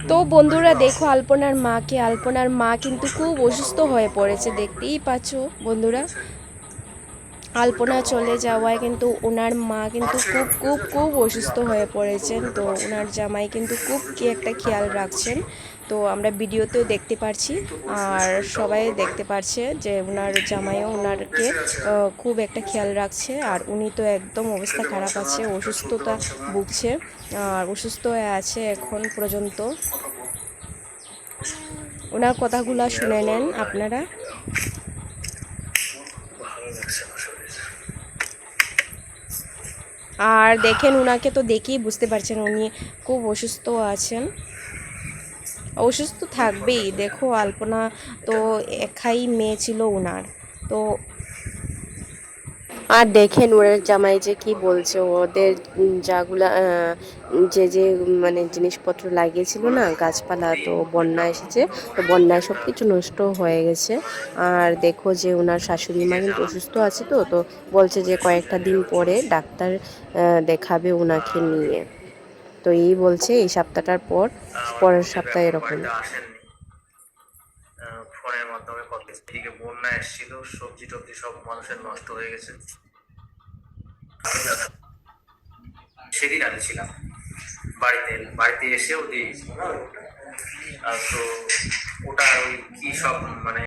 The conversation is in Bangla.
তো বন্ধুরা দেখো আলপনার মা কিন্তু খুব অসুস্থ হয়ে পড়েছে, দেখতেই পাচ্ছ বন্ধুরা। আলপনা চলে যাওয়ায় কিন্তু ওনার মা কিন্তু খুব খুব খুব অসুস্থ হয়ে পড়েছেন। তো ওনার জামাই কিন্তু খুব কি একটা খেয়াল রাখছেন, তো আমরা ভিডিওতেও দেখতে পারছি আর সবাই দেখতে পারছে যে ওনার জামাইও ওনারকে খুব একটা খেয়াল রাখছে। আর উনি তো একদম অবস্থা খারাপ আছে, অসুস্থতা ভুগছে আর অসুস্থ হয়ে আছে এখন পর্যন্ত। ওনার কথাগুলো শুনে নেন আপনারা। আর দেখেন উনাকে তো দেখেই বুঝতে পারছেন উনি খুব অসুস্থ আছেন, অসুস্থ থাকবেই। দেখো আলপনা তো একাই মেয়ে ছিল ওনার। তো আর দেখেন ওনার জামাই যে কি বলছে, ওদের যাগুলা যে যে মানে জিনিসপত্র লাগিয়েছিল না, গাছপালা, তো বন্যা এসেছে, তো বন্যায় সব কিছু নষ্ট হয়ে গেছে। আর দেখো যে ওনার শাশুড়ি মা কিন্তু অসুস্থ আছে, তো তো বলছে যে কয়েকটা দিন পরে ডাক্তার দেখাবে ওনাকে নিয়ে। তো এই বলছে এই সপ্তাহটার পর পরের সপ্তাহে এরকম। ফোনের মাধ্যমে কথা এদিকে বন্যা এসেছিল, সবজি টবজি সব মানুষের নষ্ট হয়ে গেছে। সেদিন আমি ছিলাম বাড়িতে, বাড়িতে এসেও দিয়েছি। তো ওটা ওই কি সব মানে